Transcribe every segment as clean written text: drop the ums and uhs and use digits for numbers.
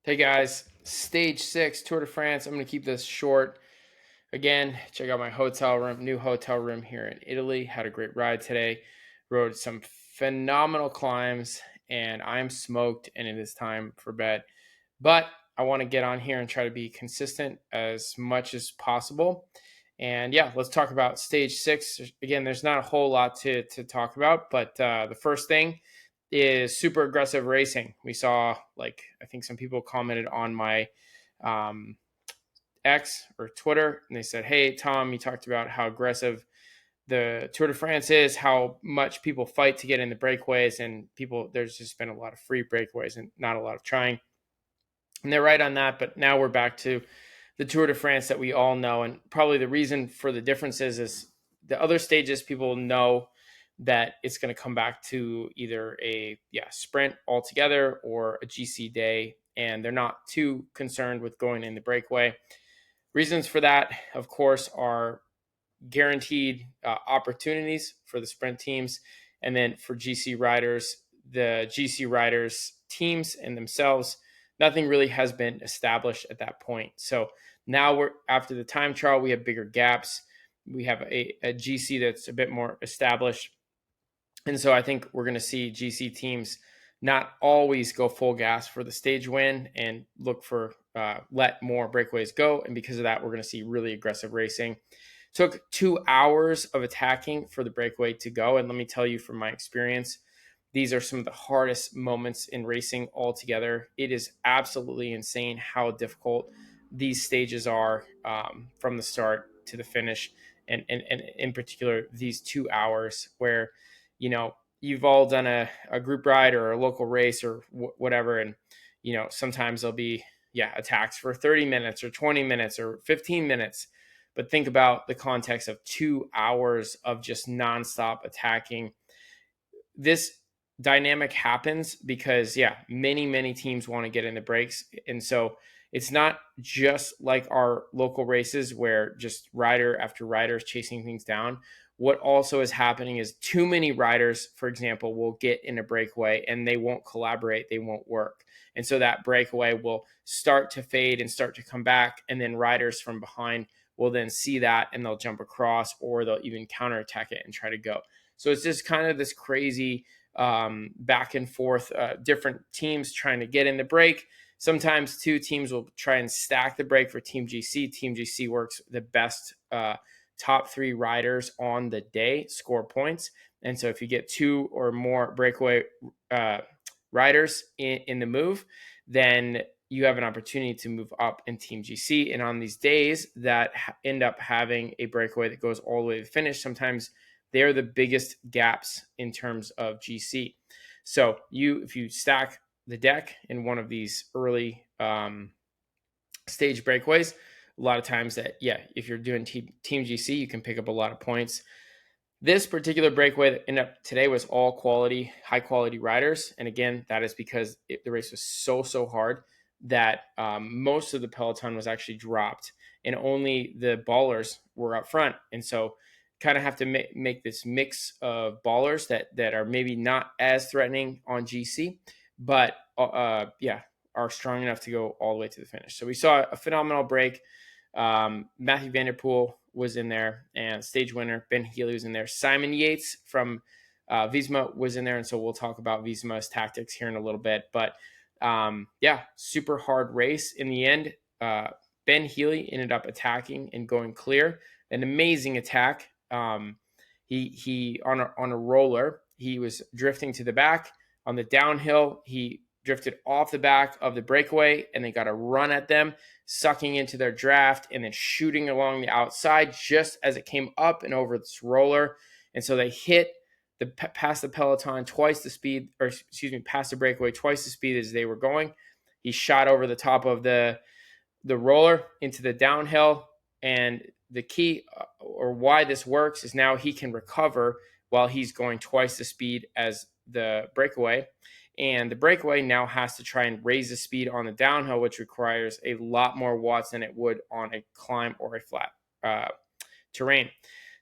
Hey guys, stage 6 Tour de France. I'm going to keep this short. Again, check out my hotel room, new hotel room here in Italy. Had a great ride today. Rode some phenomenal climbs, and I'm smoked, and it is time for bed. But I want to get on here and try to be consistent as much as possible. And yeah, let's talk about stage 6. Again, there's not a whole lot to talk about, but the first thing is super aggressive racing. We saw, like, I think some people commented on my um, X or Twitter, and they said, "Hey, Tom, you talked about how aggressive the Tour de France is, how much people fight to get in the breakaways, and there's just been a lot of free breakaways and not a lot of trying." And they're right on that, but now we're back to the Tour de France that we all know, and probably the reason for the differences is the other stages people know that it's going to come back to either a sprint altogether or a GC day, and they're not too concerned with going in the breakaway. Reasons for that, of course, are guaranteed opportunities for the sprint teams, and then for GC riders, the GC riders teams and themselves, nothing really has been established at that point. So now we're after the time trial, we have bigger gaps. We have a GC that's a bit more established, and so I think we're going to see GC teams not always go full gas for the stage win and look for let more breakaways go. And because of that, we're going to see really aggressive racing. Took 2 hours of attacking for the breakaway to go. And let me tell you from my experience, these are some of the hardest moments in racing altogether. It is absolutely insane how difficult these stages are from the start to the finish. And in particular, these 2 hours where, you've all done a group ride or a local race or whatever. And, sometimes there'll be, attacks for 30 minutes or 20 minutes or 15 minutes. But think about the context of 2 hours of just nonstop attacking. This dynamic happens because, many teams want to get in the breaks. And so it's not just like our local races where just rider after rider is chasing things down. What also is happening is too many riders, for example, will get in a breakaway and they won't collaborate, they won't work. And so that breakaway will start to fade and start to come back. And then riders from behind will then see that and they'll jump across, or they'll even counterattack it and try to go. So it's just kind of this crazy back and forth, different teams trying to get in the break. Sometimes two teams will try and stack the break for Team GC. Team GC works the best top three riders on the day, score points. And so if you get two or more breakaway riders in the move, then you have an opportunity to move up in Team GC. And on these days that end up having a breakaway that goes all the way to the finish, sometimes they're the biggest gaps in terms of GC. So if you stack the deck in one of these early stage breakaways, a lot of times if you're doing Team GC, you can pick up a lot of points. This particular breakaway that ended up today was all quality, high quality riders. And again, that is because the race was so hard that most of the peloton was actually dropped and only the ballers were up front. And so kind of have to make this mix of ballers that are maybe not as threatening on GC, but are strong enough to go all the way to the finish. So we saw a phenomenal break. Matthew Van Der Poel was in there, and stage winner Ben Healy was in there. Simon Yates from Visma was in there, and so we'll talk about Visma's tactics here in a little bit. But super hard race in the end. Ben Healy ended up attacking and going clear. An amazing attack. He on a roller, he was drifting to the back. On the downhill, he drifted off the back of the breakaway, and they got a run at them, sucking into their draft and then shooting along the outside just as it came up and over this roller. And so they hit past the peloton twice the speed, past the breakaway twice the speed as they were going. He shot over the top of the roller into the downhill. And the key or why this works is now he can recover while he's going twice the speed as the breakaway. And the breakaway now has to try and raise the speed on the downhill, which requires a lot more watts than it would on a climb or a flat terrain.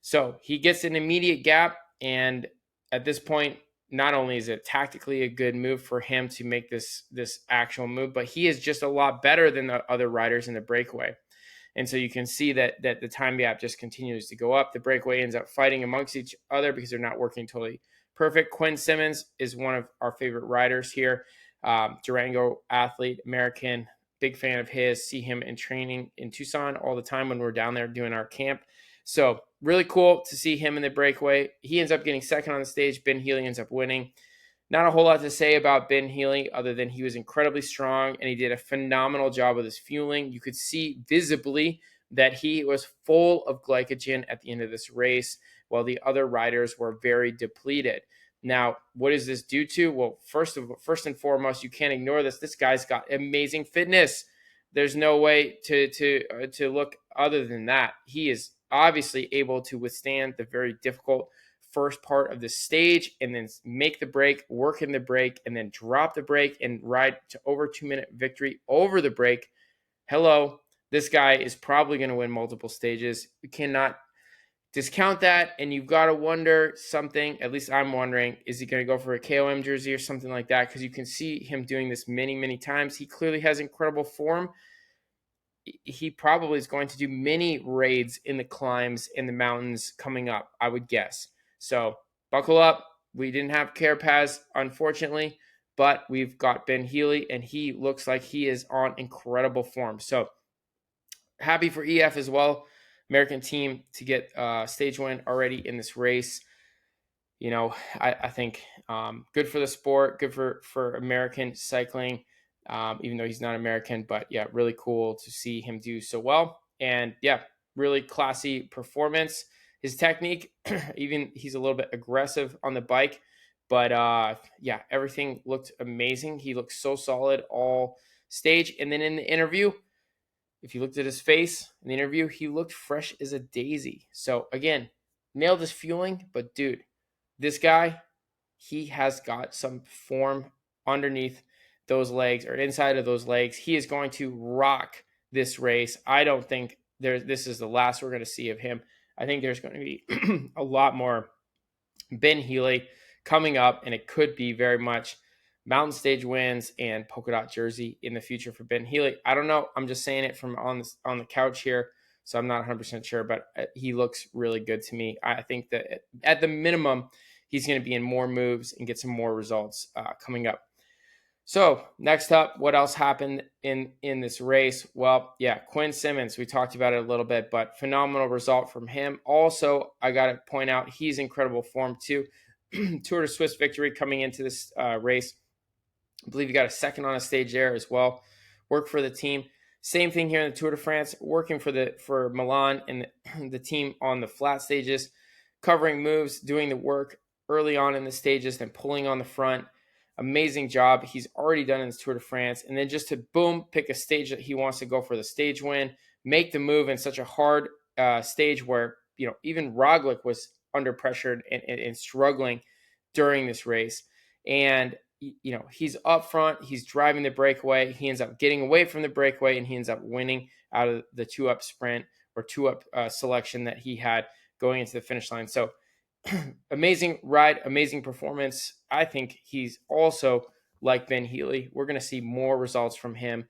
So he gets an immediate gap. And at this point, not only is it tactically a good move for him to make this actual move, but he is just a lot better than the other riders in the breakaway. And so you can see that the time gap just continues to go up. The breakaway ends up fighting amongst each other because they're not working totally perfect. Quinn Simmons is one of our favorite riders here. Durango athlete, American, big fan of his. See him in training in Tucson all the time when we're down there doing our camp. So really cool to see him in the breakaway. He ends up getting second on the stage. Ben Healy ends up winning. Not a whole lot to say about Ben Healy other than he was incredibly strong and he did a phenomenal job with his fueling. You could see visibly that he was full of glycogen at the end of this race while the other riders were very depleted. Now, what does this due to? Well, first and foremost, you can't ignore this. This guy's got amazing fitness. There's no way to look other than that. He is obviously able to withstand the very difficult first part of the stage and then make the break, work in the break, and then drop the break and ride to over 2-minute victory over the break. Hello, this guy is probably going to win multiple stages. You cannot discount that, and you've got to wonder something, at least I'm wondering, is he going to go for a KOM jersey or something like that? Because you can see him doing this many, many times. He clearly has incredible form. He probably is going to do many raids in the climbs in the mountains coming up, I would guess. So buckle up. We didn't have Carapaz, unfortunately, but we've got Ben Healy, and he looks like he is on incredible form. So happy for EF as well, American team, to get stage win already in this race. You know, I think good for the sport, good for American cycling, even though he's not American. But yeah, really cool to see him do so well. And yeah, really classy performance. His technique, even he's a little bit aggressive on the bike. But yeah, everything looked amazing. He looked so solid all stage. And then in the interview, if you looked at his face in the interview, he looked fresh as a daisy. So again, nailed his fueling. But dude, this guy, he has got some form underneath those legs or inside of those legs. He is going to rock this race. I don't think this is the last we're going to see of him. I think there's going to be a lot more Ben Healy coming up, and it could be very much mountain stage wins and polka dot jersey in the future for Ben Healy. I don't know. I'm just saying it from on the couch here, so I'm not 100% sure, but he looks really good to me. I think that at the minimum, he's going to be in more moves and get some more results coming up. So next up, what else happened in this race? Well, yeah, Quinn Simmons, we talked about it a little bit, but phenomenal result from him. Also, I got to point out, he's incredible form too. Tour de Swiss victory coming into this race. I believe he got a second on a stage there as well. Work for the team. Same thing here in the Tour de France, working for Milan and the team on the flat stages, covering moves, doing the work early on in the stages, then pulling on the front. Amazing job he's already done in the Tour de France. And then just to, boom, pick a stage that he wants to go for the stage win, make the move in such a hard stage where, you know, even Roglic was under pressure and struggling during this race. And, you know, he's up front, he's driving the breakaway, he ends up getting away from the breakaway, and he ends up winning out of the 2-up sprint or 2-up selection that he had going into the finish line. So amazing ride, amazing performance. I think he's also like Ben Healy. We're going to see more results from him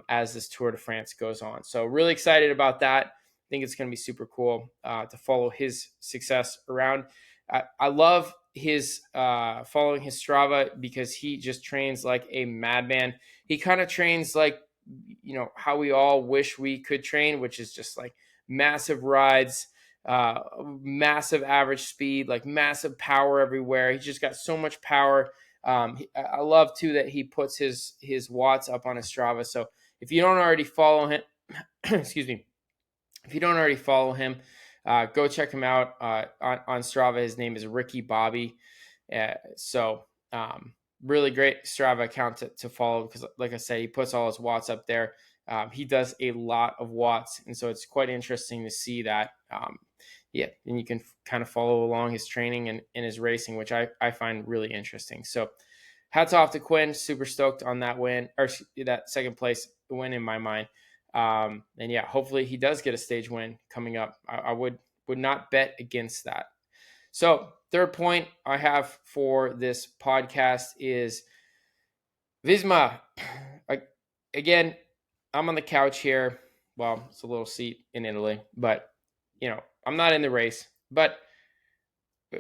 as this Tour de France goes on. So really excited about that. I think it's going to be super cool to follow his success around. I love his following his Strava because he just trains like a madman. He kind of trains like, you know, how we all wish we could train, which is just like massive rides, massive average speed, like massive power everywhere. He's just got so much power. I love too that he puts his watts up on his Strava. So if you don't already follow him, excuse me, if you don't already follow him, go check him out on Strava. His name is Ricky Bobby. So really great Strava account to follow because, like I said, he puts all his watts up there. He does a lot of watts, and so it's quite interesting to see that. Yeah, and you can kind of follow along his training and his racing, which I find really interesting. So hats off to Quinn. Super stoked on that win, or that second place win in my mind. And yeah, hopefully he does get a stage win coming up. I would not bet against that. So third point I have for this podcast is Visma. Again, I'm on the couch here. Well, it's a little seat in Italy, but I'm not in the race. But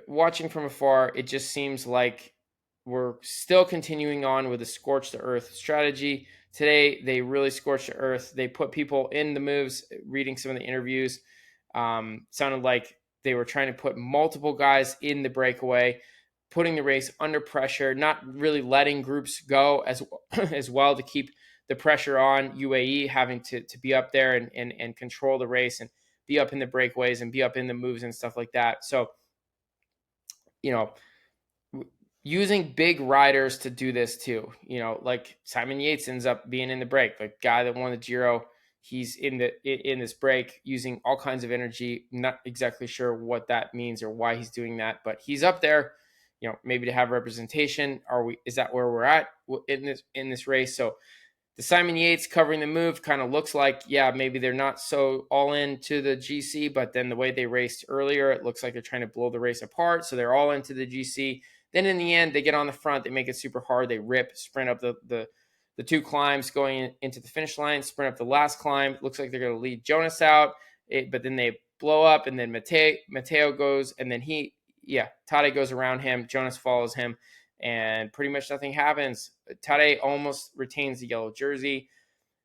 watching from afar, it just seems like we're still continuing on with the scorched the earth strategy. Today, they really scorched the earth. They put people in the moves. Reading some of the interviews, sounded like they were trying to put multiple guys in the breakaway, putting the race under pressure, not really letting groups go as well to keep the pressure on UAE, having to be up there and control the race and be up in the breakaways and be up in the moves and stuff like that. So, using big riders to do this too, like Simon Yates ends up being in the break, like guy that won the Giro. He's in this break using all kinds of energy. Not exactly sure what that means or why he's doing that, but he's up there, maybe to have representation. Is that where we're at in this race? So the Simon Yates covering the move kind of looks like, yeah, maybe they're not so all in to the GC, but then the way they raced earlier, it looks like they're trying to blow the race apart. So they're all into the GC. Then in the end, they get on the front, they make it super hard. They sprint up the two climbs going into the finish line, sprint up the last climb. Looks like they're going to lead Jonas out, but then they blow up, and then Matteo goes, and then Tadej goes around him. Jonas follows him, and pretty much nothing happens. Tadej almost retains the yellow jersey.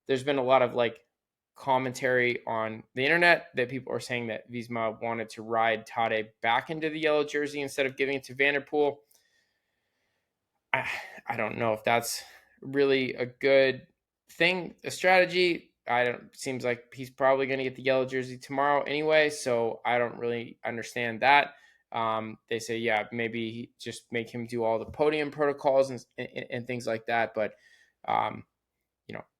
There's been a lot of commentary on the internet that people are saying that Visma wanted to ride Tadej back into the yellow jersey instead of giving it to Van der Poel. I don't know if that's really a good thing, a strategy. Seems like he's probably going to get the yellow jersey tomorrow anyway, so I don't really understand that. They say, yeah, maybe just make him do all the podium protocols and things like that. But, I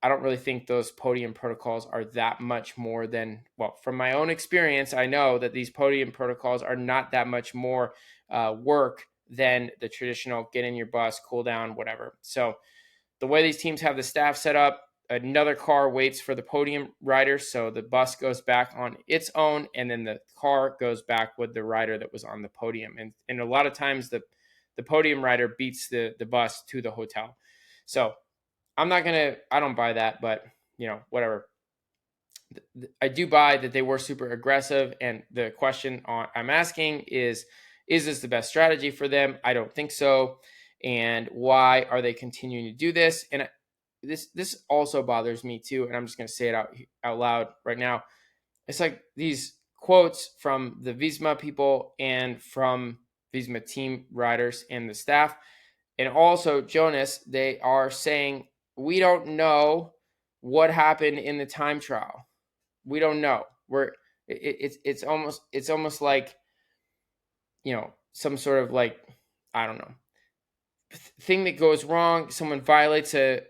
don't really think those podium protocols are that much more than, well, from my own experience, I know that these podium protocols are not that much more work than the traditional get in your bus, cool down, whatever. So the way these teams have the staff set up, another car waits for the podium rider. So the bus goes back on its own, and then the car goes back with the rider that was on the podium. And a lot of times the podium rider beats the bus to the hotel. So I don't buy that, but whatever. I do buy that they were super aggressive. And the question I'm asking is this the best strategy for them? I don't think so. And why are they continuing to do this? And this also bothers me too. And I'm just going to say it out loud right now. It's like these quotes from the Visma people and from Visma team riders and the staff. And also Jonas, they are saying, we don't know what happened in the time trial. We don't know. It's almost like, some sort of I don't know, thing that goes wrong. Someone violates a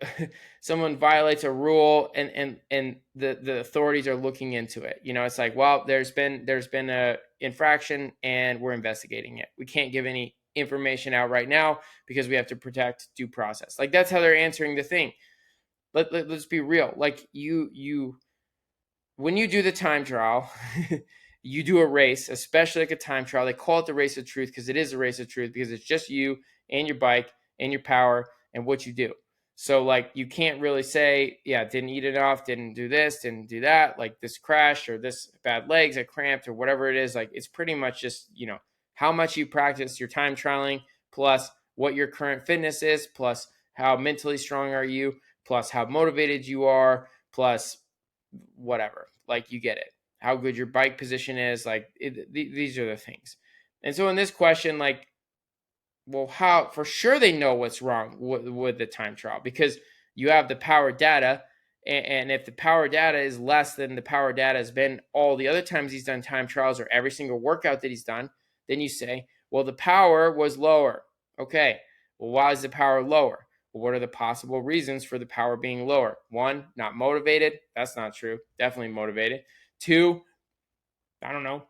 rule, and the authorities are looking into it. It's like, well, there's been a infraction and we're investigating it. We can't give any information out right now because we have to protect due process. Like, that's how they're answering the thing. Let's be real. Like, you when you do the time trial, you do a race, especially like a time trial. They call it the race of truth because it is a race of truth, because it's just you and your bike and your power and what you do. So you can't really say, yeah, didn't eat enough, didn't do this, didn't do that, like this crash or this bad legs, I cramped or whatever it is. Like, it's pretty much just, how much you practice your time trialing, plus what your current fitness is, plus how mentally strong are you, plus how motivated you are, plus whatever. Like, you get it. How good your bike position is. These are the things. And so in this question, well, how for sure they know what's wrong with the time trial, because you have the power data. And if the power data is less than the power data has been all the other times he's done time trials, or every single workout that he's done, then you say, well, the power was lower. Okay. Well, why is the power lower? Well, what are the possible reasons for the power being lower? 1, not motivated. That's not true. Definitely motivated. 2, I don't know,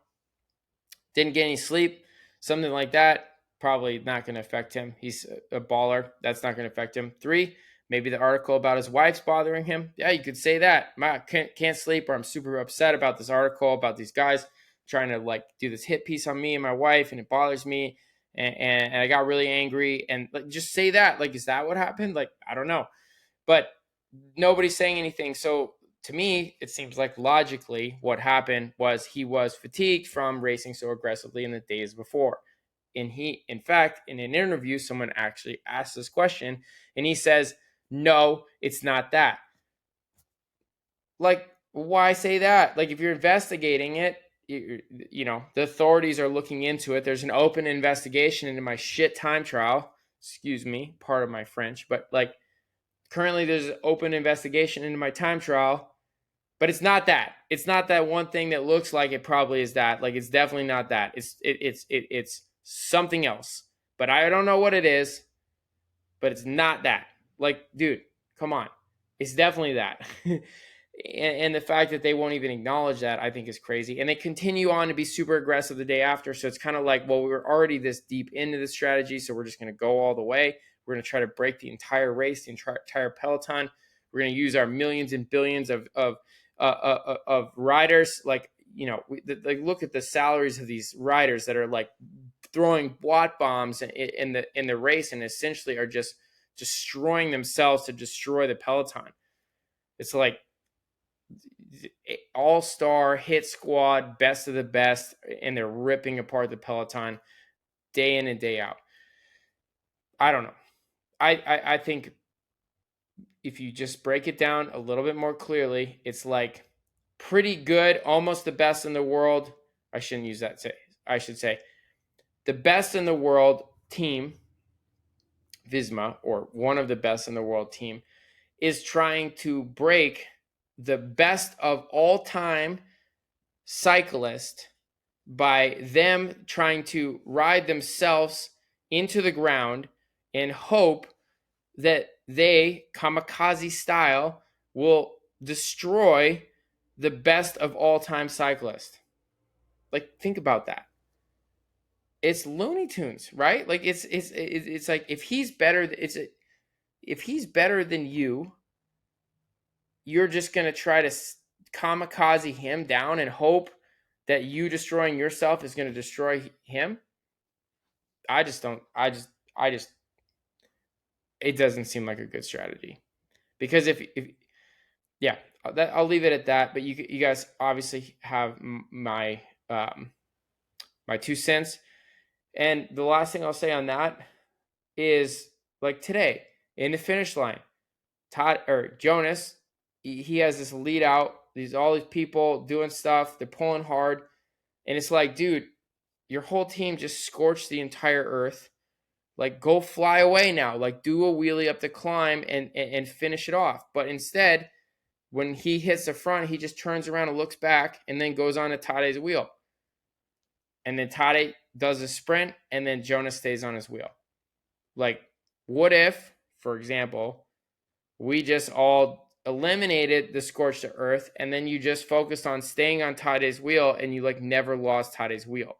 didn't get any sleep, something like that. Probably not going to affect him. He's a baller. That's not going to affect him. 3, maybe the article about his wife's bothering him. Yeah, you could say that. I can't sleep, or I'm super upset about this article about these guys trying to do this hit piece on me and my wife, and it bothers me. and I got really angry. And like, just say that. Like, is that what happened? Like, I don't know. But nobody's saying anything. So to me, it seems like logically what happened was he was fatigued from racing so aggressively in the days before. And in fact, in an interview, someone actually asked this question and he says, no, it's not that. Like, why say that? Like, if you're investigating it, you know, the authorities are looking into it. There's an open investigation into my shit time trial. Excuse me, part of my French, but like, currently there's an open investigation into my time trial, but it's not that. It's not that one thing that looks like it probably is that. Like, it's definitely not that. It's something else. But I don't know what it is, but it's not that. Like, dude, come on. It's definitely that. And the fact that they won't even acknowledge that, I think, is crazy. And they continue on to be super aggressive the day after. So it's kind of like, well, we were already this deep into the strategy, so we're just going to go all the way. We're going to try to break the entire race, the entire peloton. We're going to use our millions and billions of riders. Like, you know, like, look at the salaries of these riders that are like throwing watt bombs in the race and essentially are just destroying themselves to destroy the peloton. It's like all-star hit squad, best of the best, and they're ripping apart the peloton day in and day out. I don't know. I think if you just break it down a little bit more clearly, it's like pretty good, almost the best in the world. I shouldn't use that. I should say the best in the world team, Visma, or one of the best in the world team, is trying to break the best of all time cyclist by them trying to ride themselves into the ground and hope that they, kamikaze style, will destroy the best of all time cyclist. Like, think about that. It's Looney Tunes, right? Like, it's like, if he's better, if he's better than you, you're just going to try to kamikaze him down and hope that you destroying yourself is going to destroy him. I just don't. It doesn't seem like a good strategy, because if yeah, I'll leave it at that. But you guys obviously have my my 2 cents. And the last thing I'll say on that is, like, today in the finish line, Jonas, he has this lead out. All these people doing stuff. They're pulling hard. And it's like, dude, your whole team just scorched the entire earth. Like, go fly away now. Like, do a wheelie up the climb and finish it off. But instead, when he hits the front, he just turns around and looks back and then goes on to Tadej's wheel. And then Tadej does a sprint, and then Jonas stays on his wheel. Like, what if, for example, we just all eliminated the scorched to earth, and then you just focused on staying on Tadej's wheel, and you like never lost Tadej's wheel,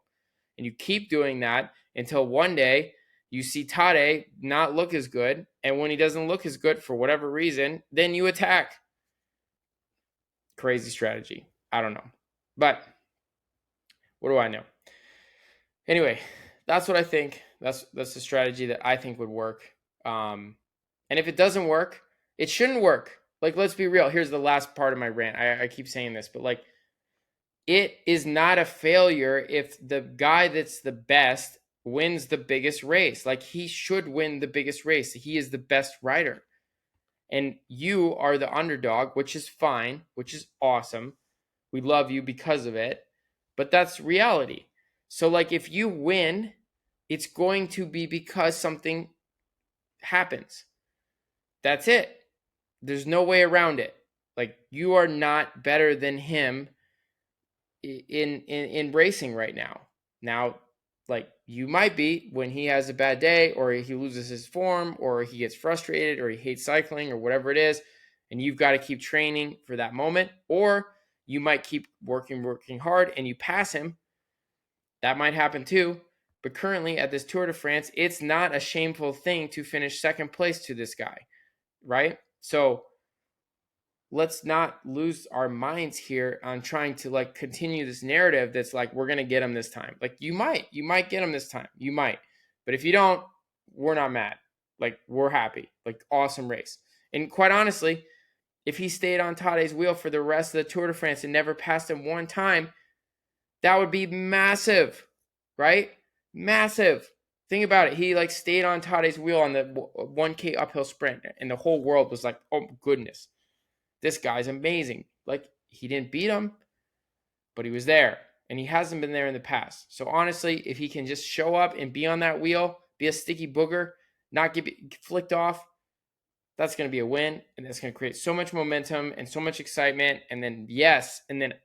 and you keep doing that until one day you see Tadej not look as good, and when he doesn't look as good for whatever reason, then you attack. Crazy strategy. I don't know, but what do I know? Anyway, that's what I think. That's the strategy that I think would work. And if it doesn't work, it shouldn't work. Like, let's be real. Here's the last part of my rant. I keep saying this, but like, it is not a failure if the guy that's the best wins the biggest race. Like, he should win the biggest race. He is the best rider. And you are the underdog, which is fine, which is awesome. We love you because of it. But that's reality. So, like, if you win, it's going to be because something happens. That's it. There's no way around it. Like, you are not better than him in racing right now. Now, like, you might be when he has a bad day, or he loses his form, or he gets frustrated, or he hates cycling, or whatever it is, and you've got to keep training for that moment. Or you might keep working hard, and you pass him. That might happen too. But currently at this Tour de France, it's not a shameful thing to finish second place to this guy, right? So let's not lose our minds here on trying to like continue this narrative that's like, we're going to get him this time. Like, you might get him this time. You might. But if you don't, we're not mad. Like, we're happy. Like, awesome race. And quite honestly, if he stayed on Tadej's wheel for the rest of the Tour de France and never passed him one time, that would be massive, right? Massive. Think about it. He like stayed on Tadej's wheel on the 1K uphill sprint, and the whole world was like, "Oh goodness, this guy's amazing." Like, he didn't beat him, but he was there, and he hasn't been there in the past. So honestly, if he can just show up and be on that wheel, be a sticky booger, not get flicked off, that's going to be a win, and that's going to create so much momentum and so much excitement. And then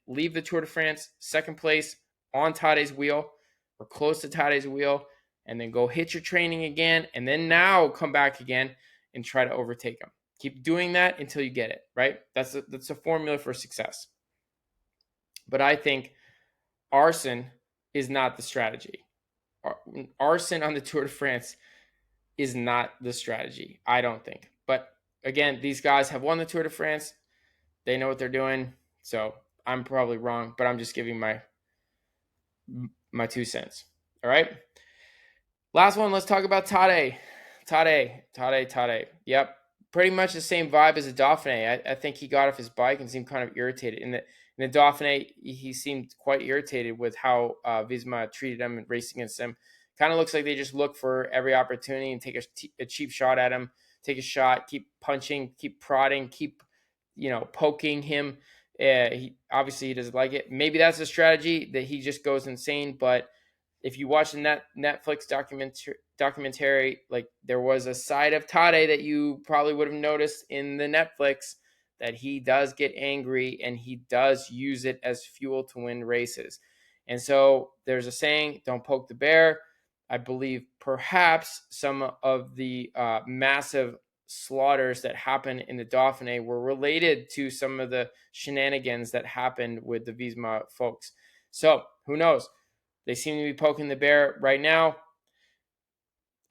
leave the Tour de France second place on Tadej's wheel or close to Tadej's wheel, and then go hit your training again, and then now come back again and try to overtake him. Keep doing that until you get it, right? That's a formula for success. But I think arson is not the strategy. Arson on the Tour de France is not the strategy, I don't think. But again, these guys have won the Tour de France. They know what they're doing. So I'm probably wrong, but I'm just giving my 2 cents. All right. Last one, let's talk about Tadej. Tadej. Yep. Pretty much the same vibe as the Dauphiné. I think he got off his bike and seemed kind of irritated. In the Dauphiné, he seemed quite irritated with how Visma treated him and raced against him. Kind of looks like they just look for every opportunity and take a cheap shot at him, take a shot, keep punching, keep prodding, keep, poking him. He doesn't like it. Maybe that's a strategy that he just goes insane. But if you watch the Netflix documentary, like, there was a side of Tadej that you probably would have noticed in the Netflix, that he does get angry and he does use it as fuel to win races. And so there's a saying, don't poke the bear. I believe perhaps some of the massive slaughters that happened in the Dauphiné were related to some of the shenanigans that happened with the Visma folks. So who knows? They seem to be poking the bear right now.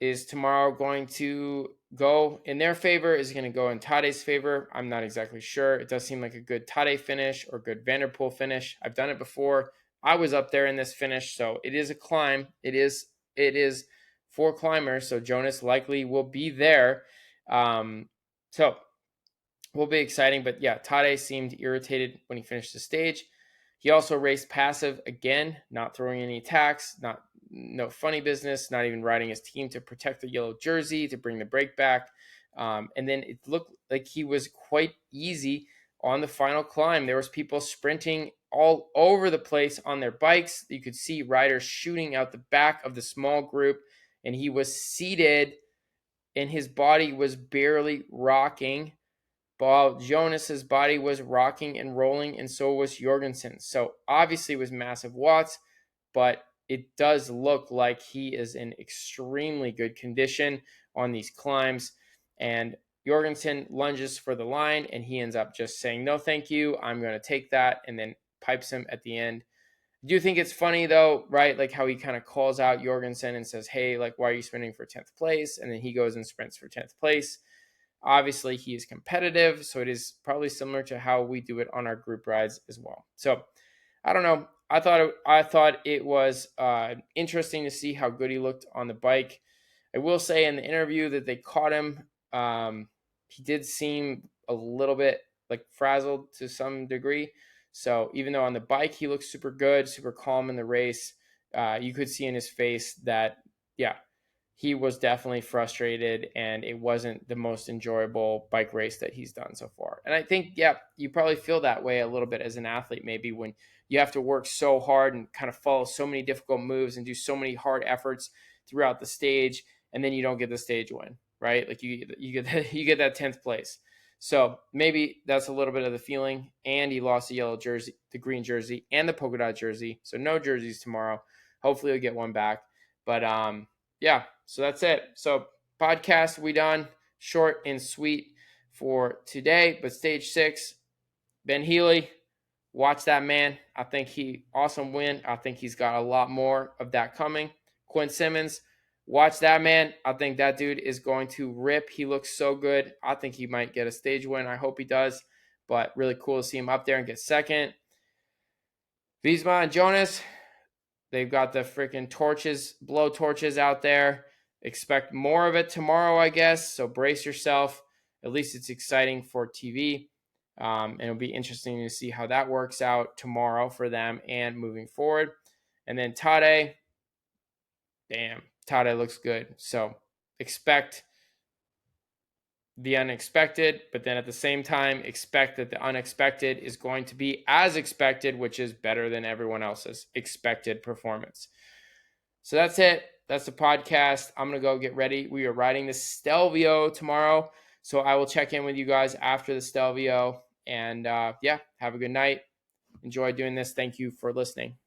Is tomorrow going to go in their favor? Is it going to go in Tadej's favor? I'm not exactly sure. It does seem like a good Tadej finish or good Van der Poel finish. I've done it before. I was up there in this finish, so it is a climb. It is for climbers, so Jonas likely will be there. So will be exciting. But yeah, Tadej seemed irritated when he finished the stage. He also raced passive again, not throwing any attacks, no funny business, not even riding his team to protect the yellow jersey, to bring the break back. And then it looked like he was quite easy on the final climb. There was people sprinting all over the place on their bikes. You could see riders shooting out the back of the small group, and he was seated and his body was barely rocking, while Jonas's body was rocking and rolling, and so was Jorgensen. So obviously it was massive watts, but it does look like he is in extremely good condition on these climbs. And Jorgensen lunges for the line, and he ends up just saying, no, thank you, I'm going to take that, and then pipes him at the end. I do think it's funny, though, right? Like how he kind of calls out Jorgensen and says, hey, like, why are you sprinting for 10th place? And then he goes and sprints for 10th place. Obviously, he is competitive, so it is probably similar to how we do it on our group rides as well. So I don't know. I thought it was interesting to see how good he looked on the bike. I will say in the interview that they caught him, he did seem a little bit like frazzled to some degree. So even though on the bike he looked super good, super calm in the race, you could see in his face that, yeah, he was definitely frustrated, and it wasn't the most enjoyable bike race that he's done so far. And I think, yeah, you probably feel that way a little bit as an athlete, maybe, when you have to work so hard and kind of follow so many difficult moves and do so many hard efforts throughout the stage, and then you don't get the stage win, right? Like you get that 10th place. So maybe that's a little bit of the feeling. And he lost the yellow jersey, the green jersey, and the polka dot jersey. So no jerseys tomorrow. Hopefully he'll get one back. But yeah, so that's it. So podcast, we done. Short and sweet for today. But stage 6, Ben Healy, watch that man. I think he awesome win. I think he's got a lot more of that coming. Quinn Simmons, watch that man. I think that dude is going to rip. He looks so good. I think he might get a stage win. I hope he does. But really cool to see him up there and get second. Visma and Jonas, they've got the freaking torches, blow torches out there. expect more of it tomorrow, I guess. So brace yourself. At least it's exciting for TV. And it'll be interesting to see how that works out tomorrow for them and moving forward. And then Tadej, damn, Tadej looks good. So expect the unexpected, but then at the same time, expect that the unexpected is going to be as expected, which is better than everyone else's expected performance. So that's it. That's the podcast. I'm going to go get ready. We are riding the Stelvio tomorrow. So I will check in with you guys after the Stelvio. And yeah, have a good night. Enjoy doing this. Thank you for listening.